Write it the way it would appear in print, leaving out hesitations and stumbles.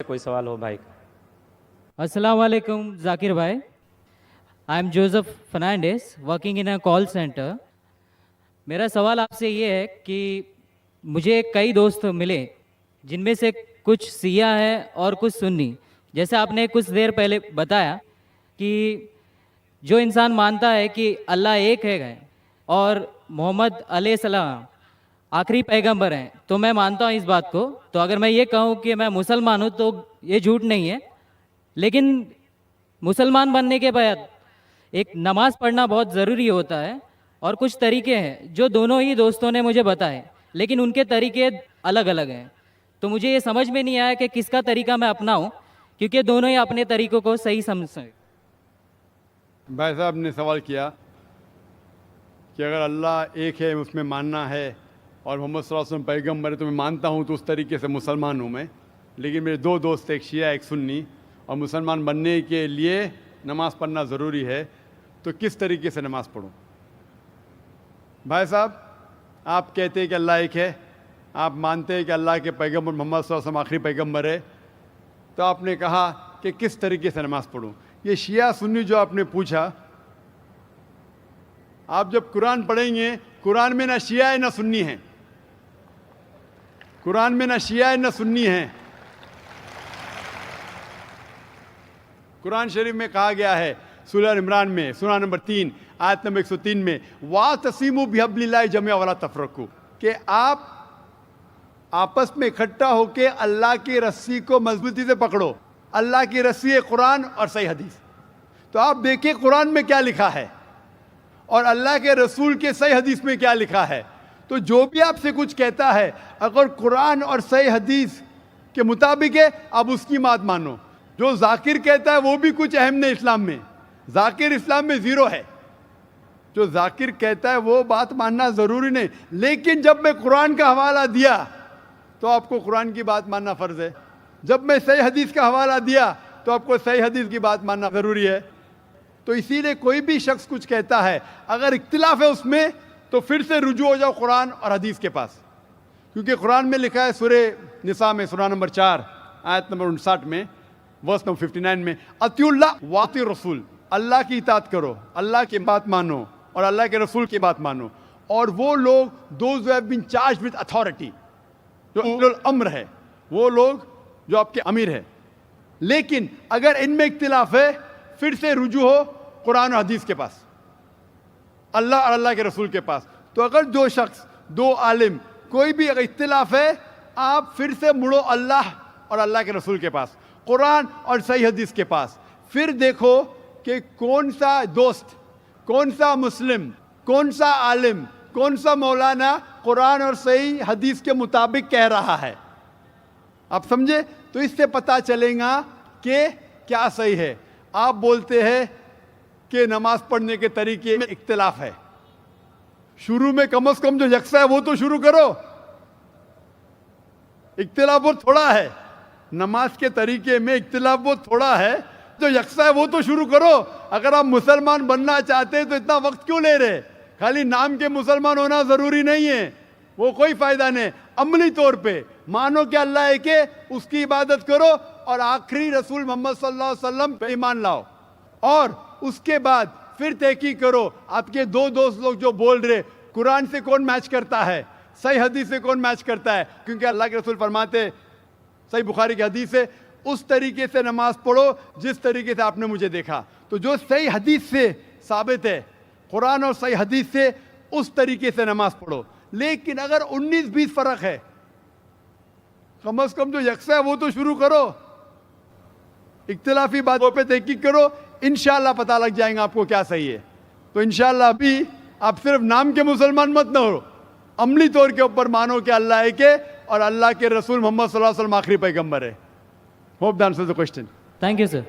कोई सवाल हो भाई का। अस्सलाम वालेकुम जाकिर भाई, I am Joseph Fernandes working in a call centre. मेरा सवाल आपसे ये है कि मुझे कई दोस्त मिले जिनमें से कुछ सिया है और कुछ सुन्नी। जैसे आपने कुछ देर पहले बताया कि जो इंसान मानता है कि अल्लाह एक है और मोहम्मद अलैहिस्सलाम आखिरी पैगंबर हैं, तो मैं मानता हूँ इस बात को। तो अगर मैं ये कहूँ कि मैं मुसलमान हूँ तो ये झूठ नहीं है। लेकिन मुसलमान बनने के बाद एक नमाज़ पढ़ना बहुत ज़रूरी होता है और कुछ तरीके हैं जो दोनों ही दोस्तों ने मुझे बताए, लेकिन उनके तरीके अलग अलग हैं। तो मुझे ये समझ में नहीं आया कि किसका तरीका मैं अपनाऊं, क्योंकि दोनों ही अपने तरीक़ों को सही समझते हैं। भाई साहब ने सवाल किया कि अगर अल्लाह एक है उसमें मानना है और मोहम्मद सल्लल्लाहु अलैहि वसल्लम पैगम्बर है तो मैं मानता हूँ, तो उस तरीके से मुसलमान हूँ मैं। लेकिन मेरे दो दोस्त, एक शिया एक सुन्नी, और मुसलमान बनने के लिए नमाज़ पढ़ना ज़रूरी है, तो किस तरीके से नमाज़ पढ़ूँ? भाई साहब, आप कहते हैं कि अल्लाह एक है, आप मानते हैं कि अल्लाह के पैगम्बर मोहम्मद सल्लल्लाहु अलैहि वसल्लम आखिरी पैगम्बर है, तो आपने कहा कि किस तरीके से नमाज़ पढ़ूँ। ये शिया सुन्नी जो आपने पूछा, आप जब कुरान पढ़ेंगे, कुरान में ना शिया है ना सुन्नी है, कुरान में ना शिया है ना सुन्नी है। कुरान शरीफ में कहा गया है सूरह इमरान में सूरह नंबर 3 आयत नंबर 103 में, वातसिमु बिहब्लिल्लाहि जमीअन वला तफरकू, कि आप आपस में इकट्ठा होकर अल्लाह की रस्सी को मजबूती से पकड़ो। अल्लाह की रस्सी है कुरान और सही हदीस। तो आप देखिए कुरान में क्या लिखा है और अल्लाह के रसूल के सही हदीस में क्या लिखा है। तो जो भी आपसे कुछ कहता है, अगर कुरान और सही हदीस के मुताबिक है, आप उसकी बात मानो। जो जाकिर कहता है वो भी कुछ अहम नहीं इस्लाम में, जाकिर इस्लाम में ज़ीरो है। जो जाकिर कहता है वो बात मानना ज़रूरी नहीं, लेकिन जब मैं कुरान का हवाला दिया तो आपको कुरान की बात मानना फ़र्ज़ है। जब मैं सही हदीस का हवाला दिया तो आपको सही हदीस की बात मानना ज़रूरी है। तो इसीलिए कोई भी शख्स कुछ कहता है, अगर इख्तिलाफ है उसमें, तो फिर से रुजू हो जाओ कुरान और हदीस के पास, क्योंकि कुरान में लिखा है सूरह निसा में सूरह नंबर 4 आयत नंबर 59 में वर्स नंबर 59 में, अतिउल्लाह वाति रसूल, अल्लाह की इताअत करो, अल्लाह की बात मानो और अल्लाह के रसूल की बात मानो। और वो लोग those who have been charged with authority, जो उलुल अम्र है, वो लोग जो आपके अमीर है। लेकिन अगर इनमें इख्तिलाफ है, फिर से रुजू हो कुरान और हदीस के पास, अल्लाह और अल्लाह के रसूल के पास। तो अगर दो शख्स, दो आलिम, कोई भी अगर इख्तिलाफ है, आप फिर से मुड़ो अल्लाह और अल्लाह के रसूल के पास, कुरान और सही हदीस के पास। फिर देखो कि कौन सा दोस्त, कौन सा मुस्लिम, कौन सा आलिम, कौन सा मौलाना कुरान और सही हदीस के मुताबिक कह रहा है। आप समझे? तो इससे पता चलेगा कि क्या सही है। आप बोलते हैं कि नमाज पढ़ने के तरीके में इख्तिलाफ है, शुरू में कम से कम जो यकसा है वो तो शुरू करो। इख्तिलाफ वो थोड़ा है, नमाज के तरीके में इख्तिलाफ वो थोड़ा है, जो यकसा है वो तो शुरू करो। अगर आप मुसलमान बनना चाहते हैं तो इतना वक्त क्यों ले रहे? खाली नाम के मुसलमान होना ज़रूरी नहीं है, वो कोई फ़ायदा नहीं। अमली तौर पे मानो कि अल्लाह एक है, उसकी इबादत करो और आखिरी रसूल मोहम्मद सल्लल्लाहु अलैहि वसल्लम पे ईमान लाओ। और उसके बाद फिर तहकीक करो, आपके दो दोस्त लोग जो बोल रहे कुरान से कौन मैच करता है, सही हदीस से कौन मैच करता है, क्योंकि अल्लाह के रसूल फरमाते, सही बुखारी की हदीस है, उस तरीके से नमाज पढ़ो जिस तरीके से आपने मुझे देखा। तो जो सही हदीस से साबित है, कुरान और सही हदीस से, उस तरीके से नमाज पढ़ो। लेकिन अगर 19-20 फ़र्क है, कम से कम जो यकसा है वो तो शुरू करो। इख्तिलाफी बातों पे तहकीक करो, इंशाअल्लाह पता लग जाएगा आपको क्या सही है। तो इंशाअल्लाह अभी आप सिर्फ नाम के मुसलमान मत न हो, अमली तौर के ऊपर मानो कि अल्लाह एक है और अल्लाह के रसूल मोहम्मद सल्लल्लाहु अलैहि वसल्लम आखिरी पैगंबर है। Hope that answers the question. Thank you sir.